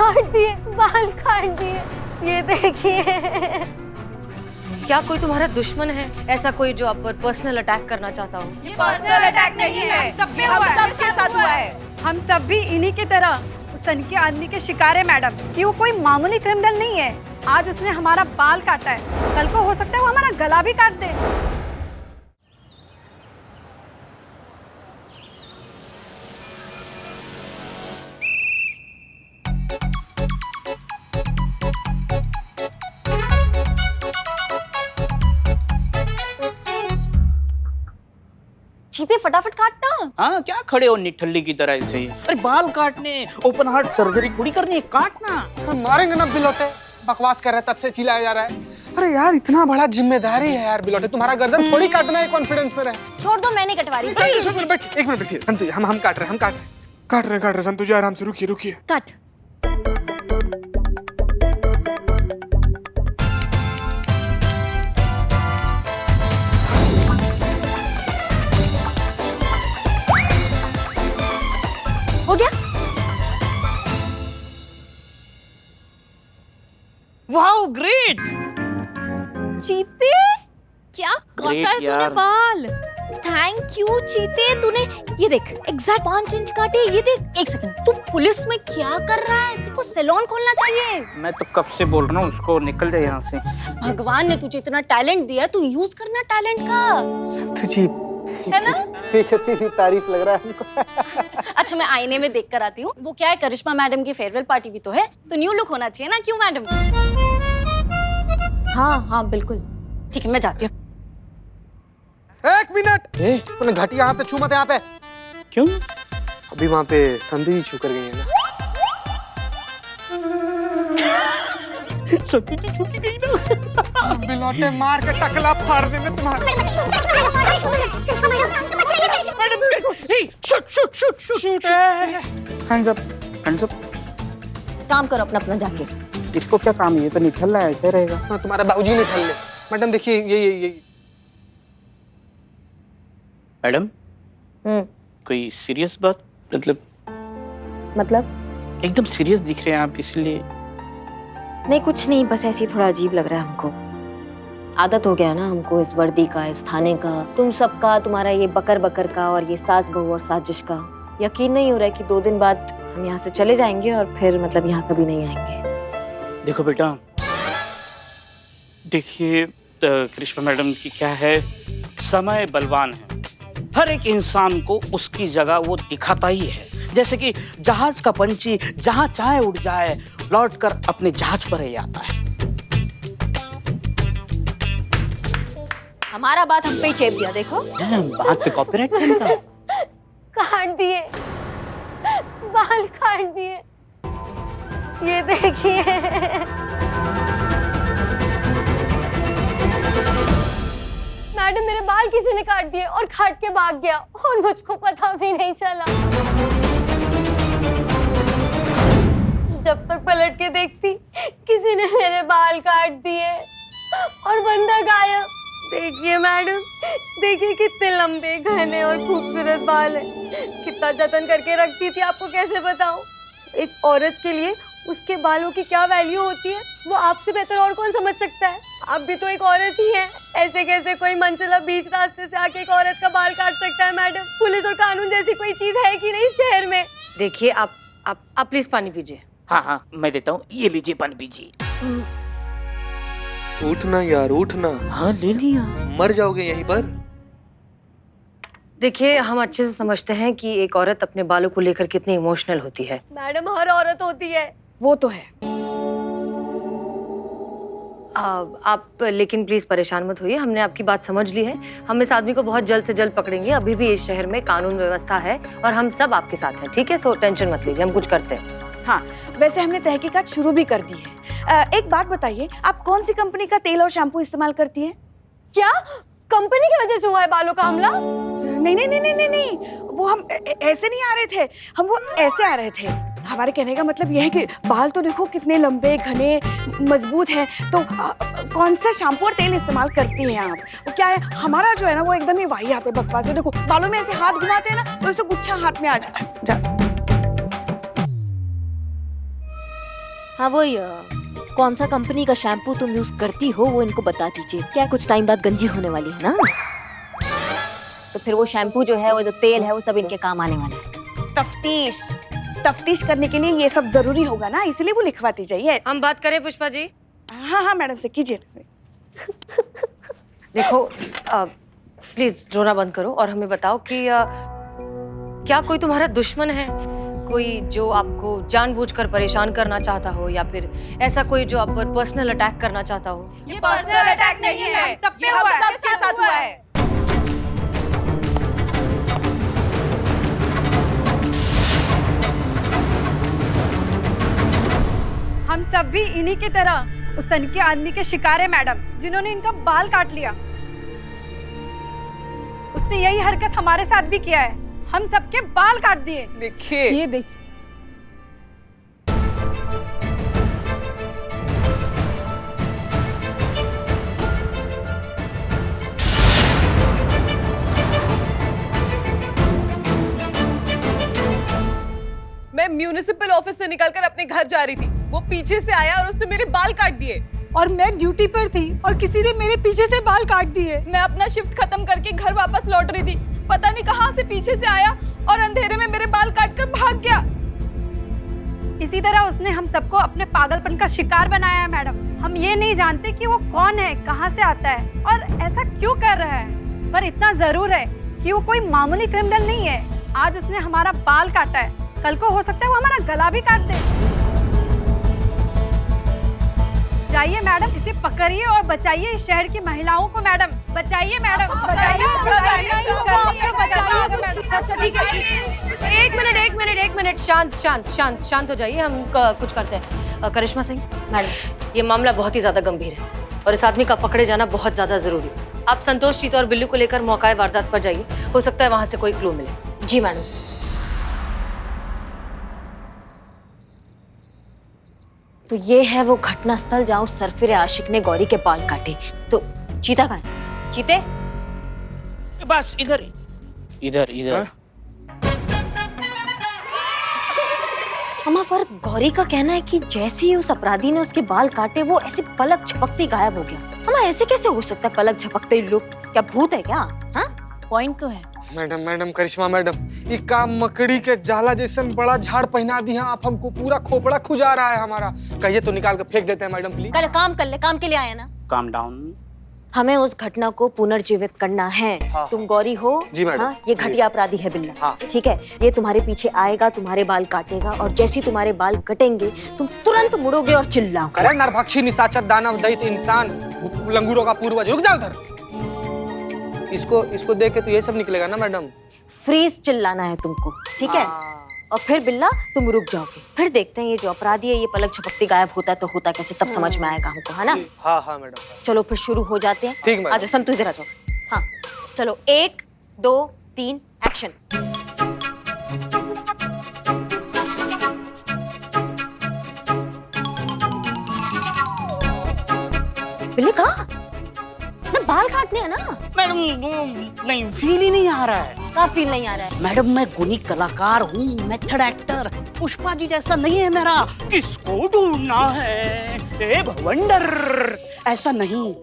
काट दिए, बाल काट दिए, ये देखिए। क्या कोई तुम्हारा दुश्मन है, ऐसा कोई जो आप पर पर्सनल अटैक करना चाहता हो? ये पर्सनल अटैक नहीं है, हम सबके साथ हुआ है। हम सब भी इन्हीं की तरह उस सनकी आदमी के शिकार है मैडम। कि वो कोई मामूली क्रिमिनल नहीं है। आज उसने हमारा बाल काटा है, कल को हो सकता है वो हमारा गला भी काट दे। चीते फटाफट काटना। हाँ, क्या खड़े हो निठल्ली की तरह ऐसे ही? अरे बाल काटने, ओपन हार्ट सर्जरी थोड़ी करनी है, काटना। मारेंगे ना बिलोटे, बकवास कर रहा है, तब से चिल्लाया जा रहा है। अरे यार, इतना बड़ा जिम्मेदारी है यार बिलोटे, तुम्हारा गर्दन थोड़ी काटना है, कॉन्फिडेंस में रहे। छोड़ दो, मैं नहीं कटवा रही। एक मिनट बैठिए संतु जी, हम काट रहे हैं, काट रहे हैं संतु जी, आराम से रुकिए। कट। हो गया? Wow, great. चीते, क्या काटा है तूने बाल? थैंक यू चीते, तूने ये देख एग्जैक्ट 5 इंच काटे। ये देख, एक सेकंड, तू पुलिस में क्या कर रहा है? तेरे को सैलून खोलना चाहिए। मैं तो कब से बोल रहा हूँ उसको निकल जाए यहाँ से। भगवान ने तुझे इतना टैलेंट दिया, तू यूज करना टैलेंट का, संतु जी, है ना? बेइज्जती की तारीफ लग रहा है हमको। अच्छा, मैं आईने में देख कर आती हूँ। वो क्या है, करिश्मा मैडम की फेयरवेल पार्टी भी तो है, तो न्यू लुक होना चाहिए ना? क्यों मैडम? हाँ बिल्कुल ठीक है, मैं जाती हूँ। 1 मिनट, तूने घटिया हाथ से छू मत यहाँ पे। क्यों? अभी वहाँ पे संतु जी छू कर गई है ना। सत्ती तो छुपी गई ना। बिलोटे मार के टकला फाड़ देंगे तुम्हारा। शूट। Hands up. काम करो अपना अपना जाके। इसको क्या काम है? ये तो निकल रहा है, ऐसे रहेगा। हाँ, तुम्हारा बाबूजी निकल ले। मैडम देखिए, ये मैडम, कोई सीरियस बात? मतलब एकदम सीरियस दिख रहे हैं आप, इसलिए। नहीं, कुछ नहीं, बस ऐसे ही थोड़ा अजीब लग रहा है हमको। आदत हो गया ना हमको इस वर्दी का, इस थाने का, तुम सबका, तुम्हारा ये बकर बकर का, और ये सास बहू और साजिश का। यकीन नहीं हो रहा है कि 2 दिन बाद हम यहाँ से चले जाएंगे और फिर मतलब यहाँ कभी नहीं आएंगे। देखो बेटा, देखिए करिश्मा मैडम की क्या है, समय बलवान है। हर एक इंसान को उसकी जगह वो दिखाता ही है। जैसे कि जहाज का पंछी जहां चाहे उड़ जाए, लौट कर अपने जहाज पर ही आता है। हमारा बात हम पे ही चेप दिया, देखो। बात पे कॉपीराइट बनता। काट दिए, बाल काट दिए, ये देखिए। मैडम, मेरे बाल किसी ने काट दिए और काट के भाग गया, और मुझको पता भी नहीं चला। जब तक पलट के देखती, किसी ने मेरे बाल काट दिए और बंदा गायब। देखिए मैडम, देखिए कितने लंबे, घने और खूबसूरत बाल है। कितना जतन करके रखती थी, आपको कैसे बताऊं। एक औरत के लिए उसके बालों की क्या वैल्यू होती है, वो आपसे बेहतर और कौन समझ सकता है। आप भी तो एक औरत ही हैं। ऐसे कैसे कोई मनचला बीच रास्ते से आके एक औरत का बाल काट सकता है मैडम? पुलिस और कानून जैसी कोई चीज है कि नहीं शहर में? देखिए, आप प्लीज पानी पीजिए। हाँ, मैं देता हूँ, ये लीजिए पानी पीजिए। उठना यार, उठना। हाँ, ले लिया। मर जाओगे यहीं पर। देखिए, हम अच्छे से समझते हैं कि एक औरत अपने बालों को लेकर कितनी इमोशनल होती है। मैडम, हर औरत होती है। वो तो है। आप लेकिन प्लीज परेशान मत होइए, हमने आपकी बात समझ ली है। हम इस आदमी को बहुत जल्द से जल्द पकड़ेंगे। अभी भी इस शहर में कानून व्यवस्था है और हम सब आपके साथ हैं, ठीक है? सो टेंशन मत लीजिए, हम कुछ करते हैं। हाँ, वैसे हमने तहकीकात शुरू भी कर दी है। एक बात बताइए, आप कौन सी कंपनी का तेल और शैम्पू इस्तेमाल करती हैं? क्या कंपनी की वजह से हुआ है बालों का हमला? नहीं, वो हम ऐसे नहीं आ रहे थे, हम वो ऐसे आ रहे थे। हमारे कहने का मतलब यह है कि बाल तो देखो कितने लंबे, घने, मजबूत हैं। तो कौन सा शैम्पू और तेल इस्तेमाल करती हैं आप? वो क्या है, हमारा जो है ना, वो एकदम ही वाहियात है, बकवास है। देखो बालों में ऐसे हाथ घुमाते हैं ना, तो इससे गुच्छा हाथ में आ जाता है। हाँ वही कौन सा कंपनी का शैम्पू तुम यूज करती हो वो इनको बता दीजिए। क्या कुछ टाइम बाद गंजी होने वाली है ना, तो फिर वो शैम्पू जो है, वो जो तेल है, वो सब इनके काम आने वाला है। तफ्तीश करने के लिए ये सब जरूरी होगा ना, इसलिए वो लिखवाती चाहिए। हम बात करें पुष्पा जी? हाँ हाँ मैडम से कीजिए। देखो प्लीज रोना बंद करो और हमें बताओ कि क्या कोई तुम्हारा दुश्मन है, कोई जो आपको जानबूझकर परेशान करना चाहता हो, या फिर ऐसा कोई जो आप पर पर्सनल अटैक करना चाहता हो? ये पर्सनल अटैक नहीं है, सब पे हुआ है, सबके साथ हुआ है। हम सब भी इन्हीं की तरह उस सन के आदमी के शिकार है मैडम, जिन्होंने इनका बाल काट लिया। उसने यही हरकत हमारे साथ भी किया है, हम सबके बाल काट दिए। देखिए ये देखिए, मैं म्यूनिसिपल ऑफिस से निकलकर अपने घर जा रही थी, वो पीछे से आया और उसने मेरे बाल काट दिए। और मैं ड्यूटी पर थी और किसी ने मेरे पीछे से बाल काट दिए। मैं अपना शिफ्ट खत्म करके घर वापस लौट रही थी, पता नहीं कहां से पीछे से आया और अंधेरे में मेरे बाल काटकर भाग गया। इसी तरह उसने हम सबको अपने पागलपन का शिकार बनाया है मैडम। हम ये नहीं जानते कि वो कौन है, कहाँ से आता है और ऐसा क्यों कर रहा है, पर इतना जरूर है कि वो कोई मामूली क्रिमिनल नहीं है। आज उसने हमारा बाल काटा है, कल को हो सकता है वो हमारा गला भी काट दे। जाइए मैडम, इसे पकड़िए और बचाइए इस शहर की महिलाओं को। मैडम बचाइए, मैडम बचाइए, अच्छा ठीक है, एक मिनट, शांत हो जाइए। हम कुछ करते हैं। करिश्मा सिंह मैडम, ये मामला बहुत ही ज्यादा गंभीर है और इस आदमी का पकड़े जाना बहुत ज्यादा जरूरी है। आप संतोष चीता और बिल्लू को लेकर मौका वारदात पर जाइए, हो सकता है वहां से कोई क्लू मिले। जी मैडम। तो ये है वो घटना स्थल जहाँ उस सरफिरे आशिक ने गौरी के बाल काटे। तो चीता कहाँ है? चीते बस इधर इधर इधर। अम्मा, पर गौरी का कहना है कि जैसे ही उस अपराधी ने उसके बाल काटे वो ऐसे पलक झपकते गायब हो गया। अम्मा, ऐसे कैसे हो सकता है पलक झपकते ही लोग? क्या भूत है क्या? हाँ, पॉइंट तो है। मैडम करिश्मा मैडम, ये काम मकड़ी के जाला जैसन बड़ा झाड़ पहना दी है आप हमको, पूरा खोपड़ा खुजा रहा है हमारा। कहिए तो निकाल के फेंक देते हैं मैडम प्लीज। कल काम कर ले, काम के लिए आया ना। Calm down. हमें उस घटना को पुनर्जीवित करना है। हाँ। तुम गौरी हो। जी मैडम। हाँ, ये घटिया अपराधी है बिल्ला। हाँ। ठीक है, ये तुम्हारे पीछे आएगा, तुम्हारे बाल काटेगा और जैसे ही तुम्हारे बाल कटेंगे तुम तुरंत मुड़ोगे और चिल्लाओगे। अरे नरभक्षी निशाचर दानव दैत इंसान लंगूरों का पूर्वज, रुक जाओ उधर। इसको देख के तो ये सब निकलेगा ना मैडम। फ्रीज चिल्लाना है तुमको, ठीक है? और फिर बिल्ला तुम रुक जाओगे। फिर देखते हैं ये जो अपराधी है ये पलक झपकते गायब होता है तो होता कैसे, तब समझ में आएगा हमको, है ना? हाँ मैडम। चलो फिर शुरू हो जाते हैं। ठीक मैडम। आ जाओ संतु, इधर आ जाओ। हाँ चलो, 1 2 3 एक्शन। बिल्ली कहाँ? ना बाल काटने हैं ना मैडम नहीं, फील ही नहीं आ रहा है। का फील नहीं आ रहा है? मैडम मैं गुणी कलाकार हूँ, मेथड एक्टर। पुष्पा जी जैसा नहीं है मेरा। किसको ढूंढना है ए भवंडर, ऐसा नहीं,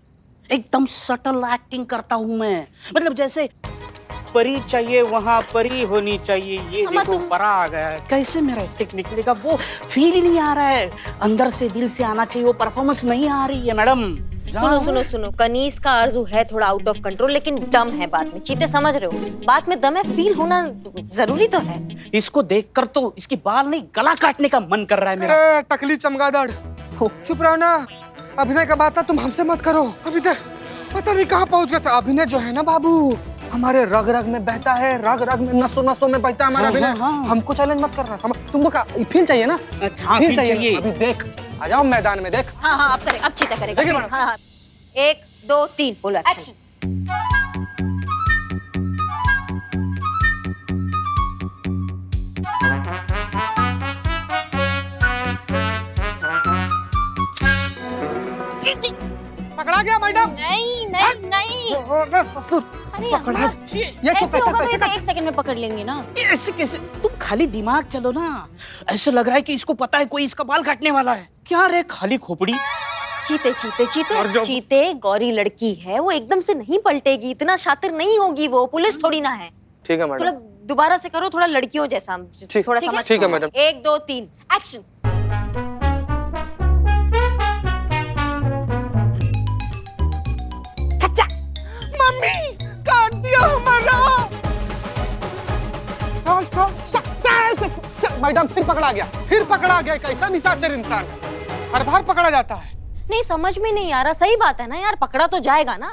एकदम सटल एक्टिंग करता हूँ मैं। मतलब जैसे परी चाहिए वहाँ परी होनी चाहिए, ये देखो परा आ गया है। कैसे मेरा एक्टिंग निकलेगा, वो फील ही नहीं आ रहा है। अंदर से दिल से आना चाहिए, वो परफॉर्मेंस नहीं आ रही है मैडम। सुनो, कनीज का आरजू है थोड़ा आउट ऑफ कंट्रोल, लेकिन दम है बात में। चीते समझ रहे हो, बात में दम है, फील होना जरूरी तो है। इसको देखकर तो इसकी बाल नहीं गला काटने का मन कर रहा है मेरा। अरे टकली चमगादड़, चुप रहो ना। अभिनय का बात ना तुम हमसे मत करो। अभी तक पता नहीं कहाँ पहुंच गए थे। अभिनय जो है ना बाबू, हमारे रग रग में बहता है, रग रग में नसों नसों में बहता है हमारा अभिनय। हमको चैलेंज मत करना, समझ? तुमको क्या फील चाहिए ना? हाँ, फील चाहिए। अभी देख, आ जाओ मैदान में, देख। हाँ, अब करे, अब चीता करेगा। देखिए मैडम। हाँ, 1 2 3 बोलो एक्शन। पकड़ा गया मैडम। नहीं नहीं नहीं, अरे ससुर अरे पकड़ा अम्मा, ये चुप ऐसे होगा कैसे तो 1 सेकंड में पकड़ लेंगे ना। ऐसे कैसे? तुम खाली दिमाग चलो ना। ऐसे लग रहा है कि इसको पता है कोई इसका बाल काटने वाला है। क्या रे खाली खोपड़ी। चीते चीते और चीते जो- चीते, गौरी लड़की है, वो एकदम से नहीं पलटेगी, इतना शातिर नहीं होगी वो, पुलिस थोड़ी ना है। ठीक है थोड़ा मैडम। दोबारा से करो, थोड़ा लड़कियों जैसा, ठीक- थोड़ा ठीक है, समझ ठीक है, मैडम। 1 2 3 एक्शन। मम्मी काट दिया हमारा। चल चल चल चल मैडम, फिर पकड़ा गया कैसा निशाचर इंसान, हर बार पकड़ा जाता है। नहीं समझ में नहीं आ रहा, सही बात है ना यार, पकड़ा तो जाएगा ना,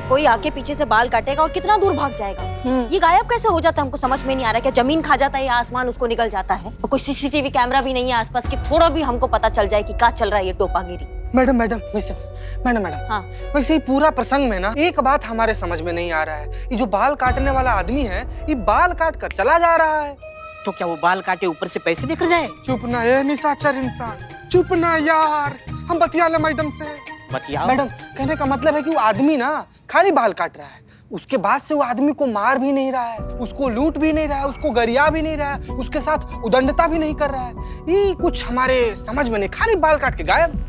कोई आके पीछे से बाल काटेगा और कितना दूर भाग जाएगा। ये गायब कैसे हो जाता है, हमको समझ में नहीं आ रहा। क्या जमीन खा जाता है या आसमान उसको निकल जाता है? और कोई सीसीटीवी कैमरा भी नहीं है आसपास कि थोड़ा भी हमको पता चल जाए कि क्या चल रहा है ये टोपागिरी। मैडम वैसे मैडम हाँ। वैसे ही पूरा प्रसंग में ना एक बात हमारे समझ में नहीं आ रहा है, ये जो बाल काटने वाला आदमी है, ये बाल काट कर चला जा रहा है। तो क्या वो बाल काटे ऊपर से पैसे देकर जाए? चुप ना ये निशाचर इंसान, चुप ना यार, हम बतिया ले मैडम से। बतियाओ। मैडम कहने का मतलब है कि वो आदमी ना खाली बाल काट रहा है, उसके बाद से वो आदमी को मार भी नहीं रहा है, उसको लूट भी नहीं रहा है, उसको गरिया भी नहीं रहा है, उसके साथ उदंडता भी नहीं कर रहा है। ये कुछ हमारे समझ में नहीं, खाली बाल काट के गायब।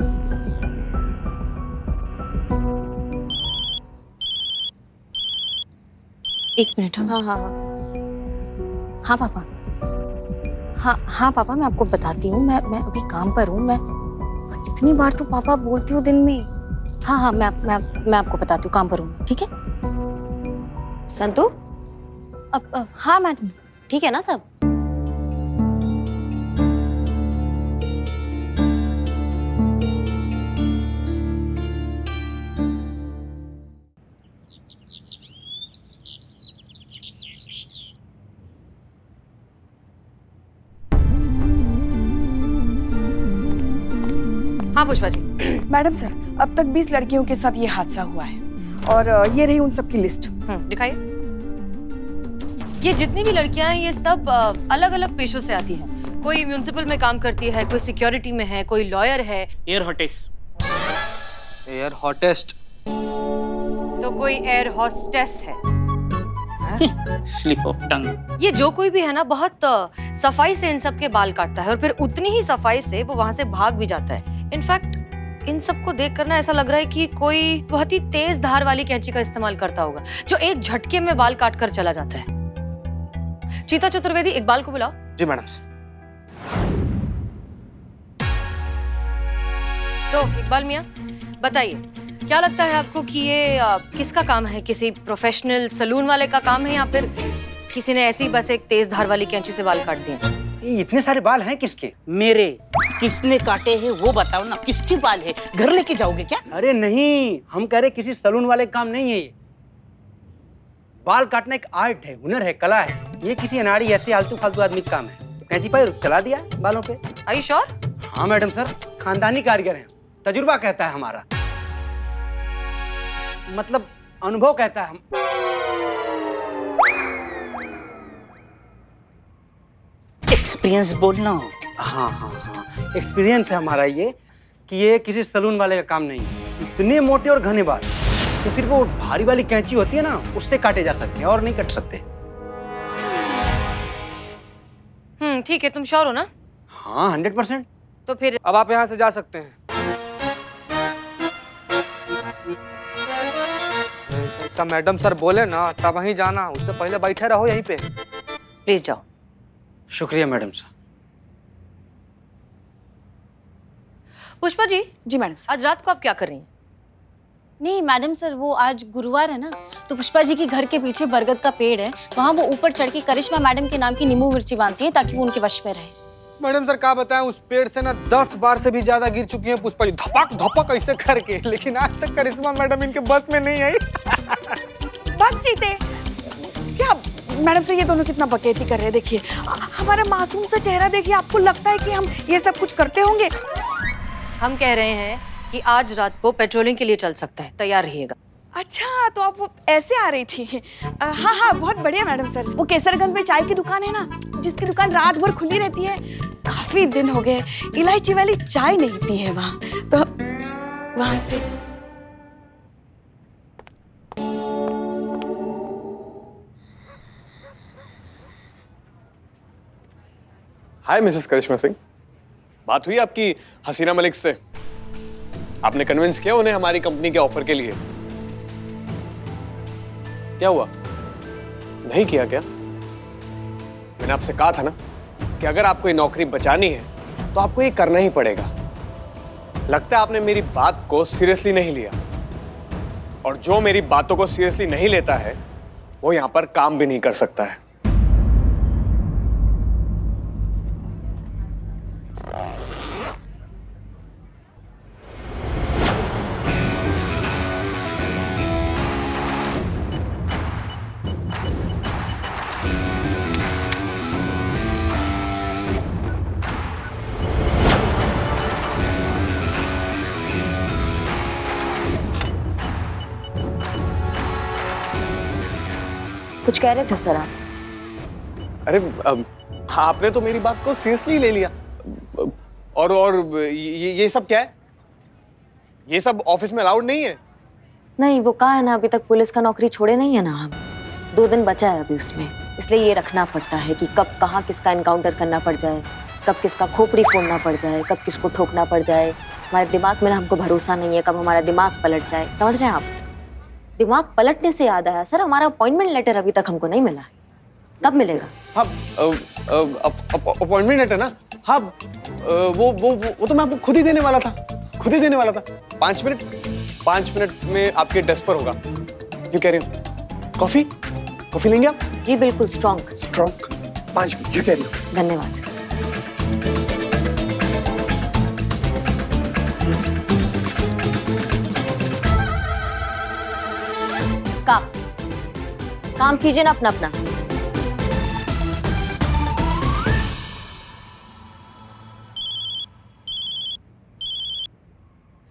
एक मिनट। हाँ हाँ हाँ पापा। हाँ पापा, मैं आपको बताती हूँ, मैं अभी काम पर हूँ। मैं इतनी बार तो पापा बोलती हूँ दिन में। हाँ मैं आपको बताती हूँ, काम पर हूँ, ठीक है? संतु, अब हाँ मैडम। ठीक है ना सब? हाँ पुष्पा जी। मैडम सर, अब तक 20 लड़कियों के साथ ये हादसा हुआ है और ये रही उन सब की लिस्ट। दिखाइए। ये जितनी भी लड़कियां हैं, ये सब अलग अलग पेशों से आती हैं। कोई म्युनिसिपल में काम करती है, कोई सिक्योरिटी में है, कोई लॉयर है, एयर होटेस। Air hottest. तो कोई एयर हॉस्टेस है। Slip of tongue. ये जो कोई भी है ना, बहुत सफाई से इन सब के बाल काटता है और फिर उतनी ही सफाई से वो वहां से भाग भी जाता है। इनफैक्ट इन सबको देख कर ना ऐसा लग रहा है कि कोई बहुत ही तेज धार वाली कैंची का इस्तेमाल करता होगा, जो एक झटके में बाल काट कर चला जाता है। चीता चतुर्वेदी, इकबाल को बुलाओ। जी मैडम। तो इकबाल मियाँ, बताइए क्या लगता है आपको कि ये किसका काम है? किसी प्रोफेशनल सलून वाले का काम है या फिर किसी ने ऐसी बस एक तेज धार वाली कैंची से बाल काट दिए? ये इतने सारे बाल हैं किसके? मेरे। किसने काटे हैं वो बताओ ना, किसके बाल है? घर लेके जाओगे क्या? अरे नहीं, हम कह रहे किसी सलून वाले का काम नहीं है ये। बाल काटना एक आर्ट है, हुनर है, कला है। ये किसी अनाड़ी ऐसे आलतू फालतू आदमी का काम है। कैंची पर चला दिया बालों पे। Are you sure? हाँ मैडम सर, खानदानी कारीगर हैं, तजुर्बा कहता है हमारा, मतलब अनुभव कहता है हम। एक्सपीरियंस बोलना। हाँ हाँ हाँ, एक्सपीरियंस है हमारा ये कि ये किसी सलून वाले का काम नहीं है। इतने मोटे और घने बाल तो सिर्फ वो भारी वाली कैंची होती है ना, उससे काटे जा सकते हैं और नहीं कट सकते। ठीक है, तुम श्योर हो ना? हाँ 100%। तो फिर अब आप यहाँ से जा सकते हैं। ऐसा मैडम सर बोले ना तब वहीं जाना, उससे पहले बैठे रहो यहीं पे। प्लीज जाओ। शुक्रिया मैडम सर। पुष्पा जी, जी मैडम सर। आज रात को आप क्या कर रही हैं? नहीं मैडम सर, वो आज गुरुवार है ना, तो पुष्पा जी के घर के पीछे बरगद का पेड़ है, वहाँ वो ऊपर चढ़ के करिश्मा मैडम के नाम की नींबू मिर्ची बांधती है ताकि वो उनके वश में रहे। मैडम सर क्या बताएं, उस पेड़ से ना 10 बार से भी ज्यादा गिर चुकी हैं पुष्पा जी, धपक धपक ऐसे करके, लेकिन आज तक करिश्मा मैडम इनके बस में नहीं आई। बस जीते क्या मैडम से, ये दोनों कितना बकैती कर रहे हैं। देखिए हमारा मासूम सा चेहरा देखिए, आपको लगता है कि हम ये सब कुछ करते होंगे? हम कह रहे हैं कि आज रात को पेट्रोलिंग के लिए चल सकते हैं, तैयार रहिएगा। अच्छा, तो आप वो ऐसे आ रही थी। हाँ हाँ, बहुत बढ़िया मैडम सर। वो केसरगंज में चाय की दुकान है ना, जिसकी दुकान रात भर खुली रहती है, काफी दिन हो गए इलायची वाली चाय नहीं पी है वहाँ, तो वहाँ से हाय मिसेस करिश्मा सिंह, बात हुई आपकी हसीना मलिक से? आपने कन्विंस किया उन्हें हमारी कंपनी के ऑफर के लिए? क्या हुआ, नहीं किया क्या? मैंने आपसे कहा था ना कि अगर आपको ये नौकरी बचानी है तो आपको ये करना ही पड़ेगा। लगता है आपने मेरी बात को सीरियसली नहीं लिया, और जो मेरी बातों को सीरियसली नहीं लेता है वो यहां पर काम भी नहीं कर सकता है। कुछ कह रहे थे सर आप? अरे आपने तो मेरी बात को सीरियसली ले लिया। और ये सब क्या है? ये सब ऑफिस में अलाउड नहीं है। नहीं, वो कहा है ना, अभी तक पुलिस का नौकरी छोड़े नहीं है ना हम। 2 दिन बचा है अभी उसमें, इसलिए ये रखना पड़ता है कि कब कहाँ किसका एनकाउंटर करना पड़ जाए, कब किसका खोपड़ी फोड़ना पड़ जाए, कब किसको ठोकना पड़ जाए। हमारे दिमाग में ना हमको भरोसा नहीं है कब हमारा दिमाग पलट जाए, समझ रहे हैं आप? दिमाग पलटने से याद आया सर, हमारा अपॉइंटमेंट लेटर अभी तक हमको नहीं मिला। कब मिलेगा? हाँ, अपॉइंटमेंट लेटर ना? हाँ, वो तो मैं आपको खुद ही देने वाला था, 5 मिनट में आपके डेस्क पर होगा। क्यों कह रही हो? कॉफी लेंगे आप? जी बिल्कुल, स्ट्रॉन्ग। 5 मिनट, क्यों कह रही हो? धन्यवाद। काम कीजिए ना अपना।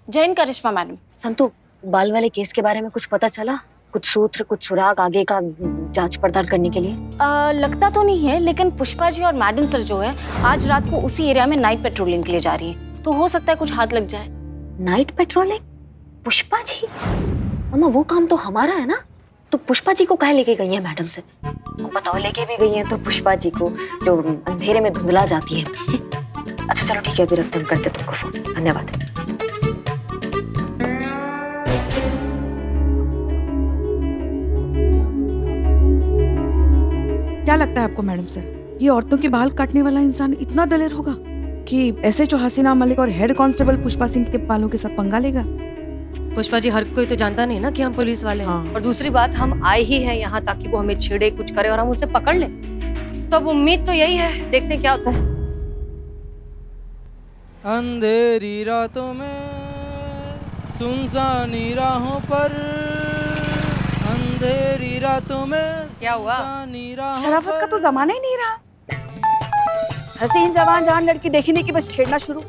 जय हिंद करिश्मा मैडम। संतु, बाल वाले केस के बारे में कुछ पता चला? कुछ सूत्र, कुछ सुराग आगे का जांच पड़ताल करने के लिए? लगता तो नहीं है, लेकिन पुष्पा जी और मैडम सर जो है आज रात को उसी एरिया में नाइट पेट्रोलिंग के लिए जा रही है, तो हो सकता है कुछ हाथ लग जाए। Night patrolling? पुष्पा जी? अम्मा वो काम तो हमारा है ना, तो पुष्पा जी को काहे लेके गई है मैडम से? बताओ, लेके भी गई हैं तो पुष्पा जी को जो अंधेरे में धुंधला जाती है। अच्छा चलो ठीक है, अभी रखते हैं, करते तुमको फोन। धन्यवाद। क्या लगता है आपको मैडम सर, ये औरतों के बाल काटने वाला इंसान इतना दलेर होगा कि एसएचओ हसीना मलिक और हेड कांस्टेबल पुष्पा सिंह के बालों के साथ पंगा लेगा? पुष्पा जी हर कोई तो जानता नहीं ना कि हम पुलिस वाले हैं। हाँ। और दूसरी बात, हम आए ही हैं यहाँ ताकि वो हमें छेड़े, कुछ करे और हम उसे पकड़ लें। तो अब उम्मीद तो यही है, देखते हैं क्या होता है। अंधेरी रातों में सुनसानी राहों पर, अंधेरी रातों में क्या हुआ? शराफत का तो जमाना ही नहीं रहा। हसीन जवान जहान लड़की देखने की बस छेड़ना शुरू।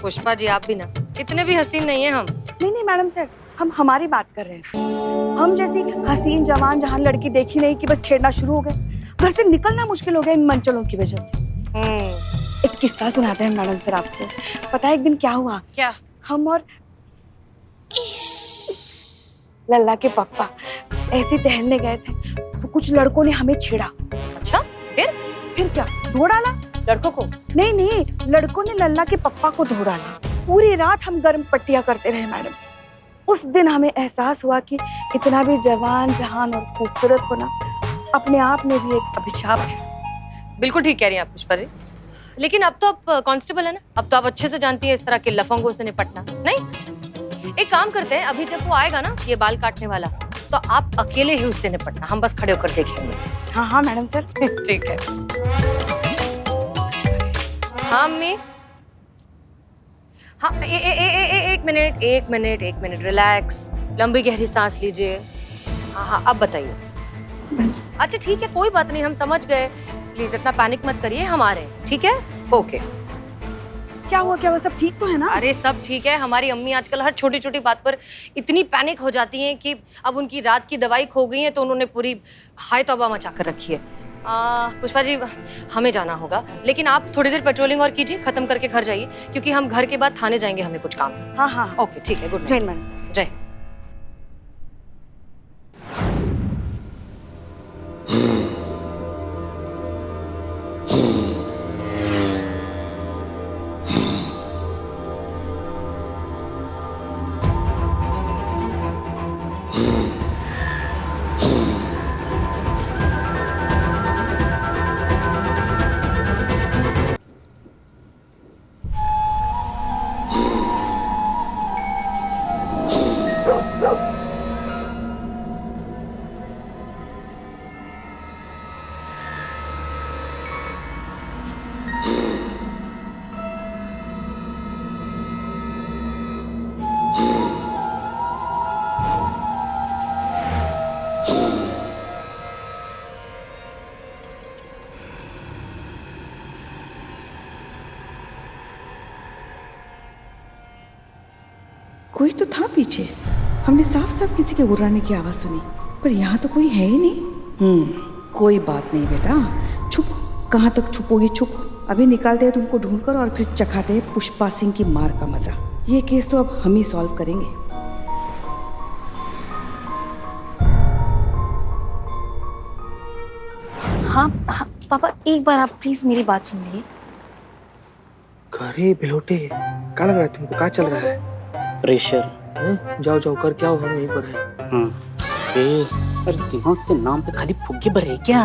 पुष्पा जी आप भी ना, इतने भी हसीन नहीं है हम। नहीं मैडम सर, हम हमारी बात कर रहे हैं। हम जैसी हसीन जवान जहान लड़की देखी नहीं कि बस छेड़ना शुरू हो गए। घर से निकलना मुश्किल हो गया इन मंचलों की वजह से। एक किस्सा सुनाते हैं मैडम सर आपको। पता है एक दिन क्या हुआ? क्या? हम और लल्ला के पापा ऐसे टहलने गए थे तो कुछ लड़कों ने हमें छेड़ा। अच्छा, फिर क्या? धो डाला लड़कों को? नहीं, लड़कों ने लल्ला के पप्पा को धो डाला। पूरी रात हम गर्म पट्टियां करते रहे मैडम से। उस दिन हमें एहसास हुआ कि इतना भी जवान जहान और खूबसूरत होना अपने आप में भी एक अभिशाप है। बिल्कुल ठीक कह रही हैं आप पुष्पा जी, लेकिन अब तो आप कांस्टेबल है ना, अब तो आप अच्छे से जानती है इस तरह के लफंगों से निपटना। नहीं, एक काम करते हैं, अभी जब वो आएगा ना ये बाल काटने वाला, तो आप अकेले ही उससे निपटना, हम बस खड़े होकर देखेंगे। हाँ मैडम सर। ठीक है। हाँ अम्मी। हाँ, एक मिनट, रिलैक्स, लंबी गहरी सांस लीजिए। हाँ, अब बताइए। अच्छा ठीक है, कोई बात नहीं, हम समझ गए। प्लीज इतना पैनिक मत करिए, हम आ रहे हैं, ठीक है? ओके। क्या हुआ, सब ठीक तो है ना? अरे सब ठीक है। हमारी अम्मी आजकल हर छोटी छोटी बात पर इतनी पैनिक हो जाती हैं कि अब उनकी रात की दवाई खो गई है, तो उन्होंने पूरी हाय तौबा मचा कर रखी है। पुष्पा जी हमें जाना होगा, लेकिन आप थोड़ी देर पेट्रोलिंग और कीजिए, खत्म करके घर जाइए, क्योंकि हम घर के बाद थाने जाएंगे, हमें कुछ काम है। हाँ। ओके ठीक है, गुड जय नाइट। मैडम। जय। कोई तो था पीछे। हमने साफ साफ किसी के गुर्राने की आवाज सुनी, पर यहाँ तो कोई है ही नहीं। कोई बात नहीं बेटा, छुप। कहाँ तक छुपोगी? छुप। अभी निकालते हैं तुमको ढूंढकर और फिर चखाते हैं पुष्पा सिंह की मार का मजा। ये केस तो अब हम ही सॉल्व करेंगे। हाँ हाँ पापा, एक बार आप प्लीज मेरी बात सुन लीजिए। अरे बिलोटे, क्या लग रहा है तुमको? क्या चल रहा है? प्रेशर। जाओ जाओ कर, क्या हो, हम यहीं पर हैं। अरे दिमाग के नाम पे खाली फुग्गे भरे क्या?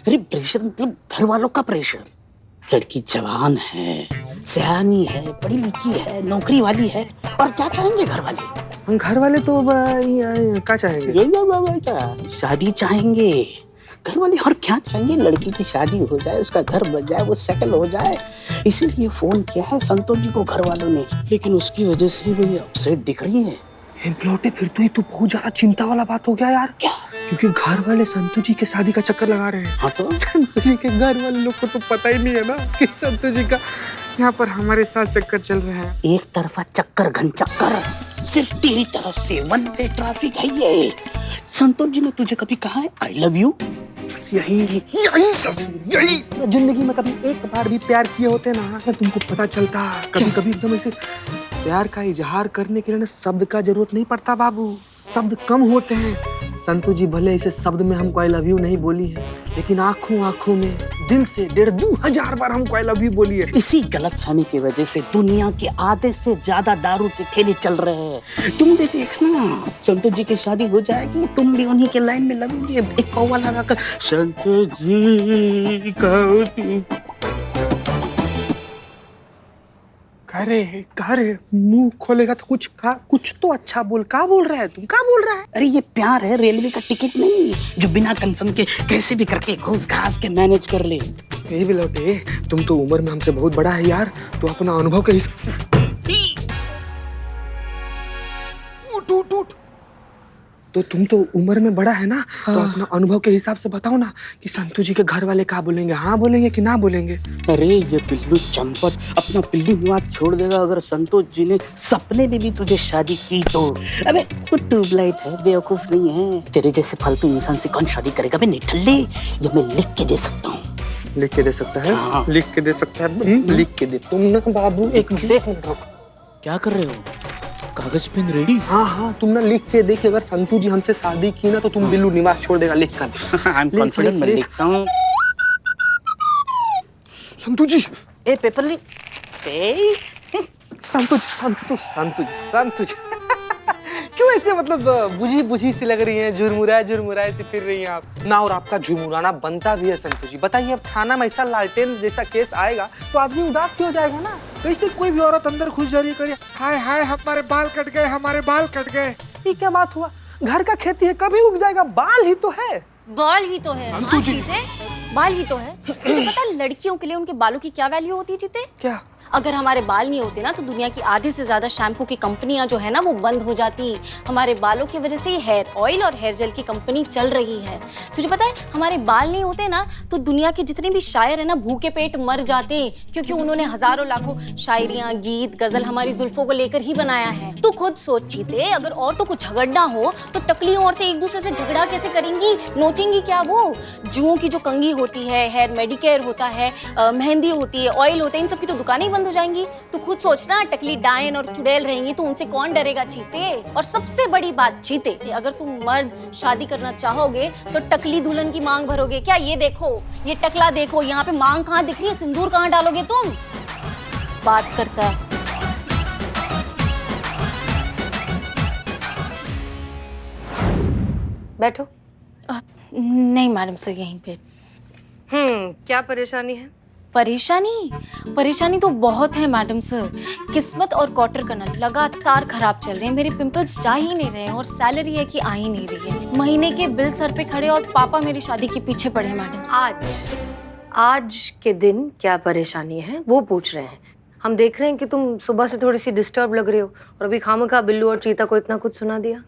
अरे प्रेशर मतलब घर वालों का प्रेशर। लड़की जवान है, सयानी है, पढ़ी लिखी है, नौकरी वाली है, और क्या चाहेंगे घर वाले? हम घर वाले तो क्या चाहेंगे? शादी चाहेंगे घर वाले। और क्या चाहेंगे? लड़की की शादी हो जाए, उसका घर बन जाए, वो सेटल हो जाए। इसीलिए फोन किया है संतोष जी को घर वालों ने, लेकिन उसकी वजह से भी अपसेट दिख रही है। बिलोटे, फिर तो ये तो बहुत ज्यादा चिंता वाला बात हो गया यार। क्या? क्योंकि घर वाले संतू जी के शादी का चक्कर लगा रहे हैं। हाँ तो संतू जी के घर वाले लोग को तो पता ही नहीं है ना कि संतू जी का यहाँ पर हमारे साथ चक्कर चल रहा है। एक तरफा चक्कर, घन चक्कर, सिर्फ तेरी तरफ से वन वे ट्रैफिक है ये। संतोष जी ने तुझे कभी कहा है आई लव यू? बस यही जिंदगी में कभी एक बार भी प्यार किए होते ना, तुमको पता चलता। कभी कभी एकदम ऐसे प्यार का इजहार करने के लिए ना शब्द का जरूरत नहीं पड़ता बाबू, शब्द कम होते हैं। संतू जी भले इसे शब्द में हमको आई लव यू नहीं बोली है, लेकिन आंखों आंखों में दिल से 1,500 बार हमको आई लव यू बोली है। इसी गलतफहमी की वजह से दुनिया के आधे से ज्यादा दारू के ठेले चल रहे हैं। तुम भी देखना, संतोष जी की शादी हो जाएगी, तुम भी उन्हीं के लाइन में लगोगे, एक पौवा लगाकर संतोष जी का। अरे मुंह खोलेगा तो कुछ तो अच्छा बोल। क्या बोल रहा है तुम? क्या बोल रहा है? अरे ये प्यार है, रेलवे का टिकट नहीं जो बिना कंफर्म के कैसे भी करके घूस घास के मैनेज कर ले। ये भी लौटे, तुम तो उम्र में हमसे बहुत बड़ा है यार, तो अपना अनुभव के हिसाब। तो तुम तो उम्र में बड़ा है ना, तो अपना अनुभव के हिसाब से बताओ ना कि संतू जी के घर वाले क्या बोलेंगे, हाँ बोलेंगे कि ना बोलेंगे? अरे ये पिल्लू चंपत अपना पिल्लू विवाद छोड़ देगा अगर संतोष जी ने सपने में भी तुझे शादी की तो। अबे वो ट्यूबलाइट है, बेवकूफ नहीं है। तेरे जैसे फालतू इंसान से कौन शादी करेगा? बे निठल्ले, ये मैं लिख के दे सकता हूँ। लिख के दे सकता है? हाँ। लिख के दे सकता है? लिख के दे। तुम ना बाबू एक मिनट रुको। क्या कर रहे हो? कागज पेन रेडी? हाँ, तुम ना लिख के देखिए, अगर संतू जी हमसे शादी की ना तो तुम बिल्लू निवास छोड़ देगा। लिख कर। आई एम कॉन्फिडेंट, मैं लिखता हूँ। संतू जी, ए पेपर लिख। संतू जी क्यों ऐसे मतलब बुझी सी लग रही हैं? झुरमुराए से फिर रही हैं आप ना, और आपका झुरमुराना बनता भी है संतू जी। बताइए, अब थाना में ऐसा लालटेन जैसा केस आएगा तो आदमी उदास ही हो जाएगा ना। तो इससे कोई भी औरत अंदर घुस जा रही है, करिए हाय हमारे बाल कट गए। ये क्या बात हुआ? घर का खेती है, कभी उग जाएगा, बाल ही तो है। बाल ही तो है। हाँ, चीते, बाल ही तो है। तुझे पता है लड़कियों के लिए उनके बालों की क्या वैल्यू होती है चीते? क्या? अगर हमारे बाल नहीं होते ना तो दुनिया की आधे से ज्यादा शैम्पू की कंपनियां जो है ना वो बंद हो जाती। हमारे बालों की वजह से ही हेयर ऑयल और हेयर जेल की कंपनी चल रही है। तुझे पता है हमारे बाल नहीं होते ना तो दुनिया के जितने भी शायर है ना भूखे पेट मर जाते, क्योंकि उन्होंने हजारों लाखों शायरियां, गीत, गजल हमारी जुल्फों को लेकर ही बनाया है। तू खुद सोच चीते, अगर औरतों को झगड़ना हो तो टकली औरतें एक दूसरे से झगड़ा कैसे करेंगी? नोचेंगी क्या? वो जुओं की जो कंघी होती है, हेयर मेडिकेयर होता है, मेहंदी होती है, ऑयल होते हैं, इन सब की तो दुकानें ही बंद हो जाएंगी। तू खुद सोचना, टकली डायन और चुड़ैल रहेंगी तो उनसे कौन डरेगा चीते? और सबसे बड़ी बात चीते, अगर तुम मर्द शादी करना चाहोगे तो टकली दुल्हन की मांग भरोगे क्या? ये देखो, ये टकला देखो, यहाँ पे मांग कहाँ दिख रही है? सिंदूर कहाँ डालोगे तुम? बात करता है। बैठो। नहीं मैडम सर, यहीं पे। क्या परेशानी है? परेशानी तो बहुत है मैडम सर। किस्मत और क्वार्टर का नट लगातार खराब चल रहे हैं। मेरे पिंपल्स जा ही नहीं रहे हैं और सैलरी है कि आ ही नहीं रही है। महीने के बिल सर पे खड़े और पापा मेरी शादी के पीछे पड़े हैं मैडम सर। आज के दिन क्या परेशानी है वो पूछ रहे हैं। हम देख रहे हैं कि तुम सुबह से थोड़ी सी डिस्टर्ब लग रही हो और अभी खामखा बिल्लू और चीता को इतना कुछ सुना दिया।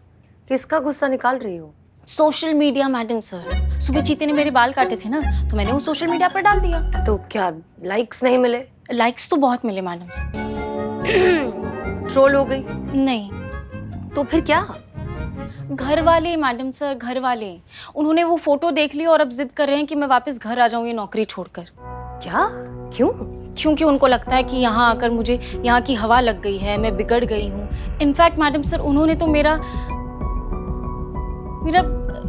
किसका गुस्सा निकाल रही हो? Social media madam sir. सुबह चीते ने मेरे बाल काटे थे ना तो मैंने वो सोशल मीडिया पर डाल दिया। तो क्या लाइक्स नहीं मिले? लाइक्स तो बहुत मिले मैडम सर। ट्रोल हो गई? नहीं, तो फिर क्या? घर वाले मैडम सर, घर वाले। उन्होंने वो फोटो देख ली और अब जिद कर रहे हैं कि मैं वापस घर आ जाऊं ये नौकरी छोड़कर। क्या? क्यों? क्योंकि उनको लगता है कि यहाँ आकर मुझे यहाँ की हवा लग गई है, मैं बिगड़ गई हूँ। इनफैक्ट मैडम सर, उन्होंने तो मेरा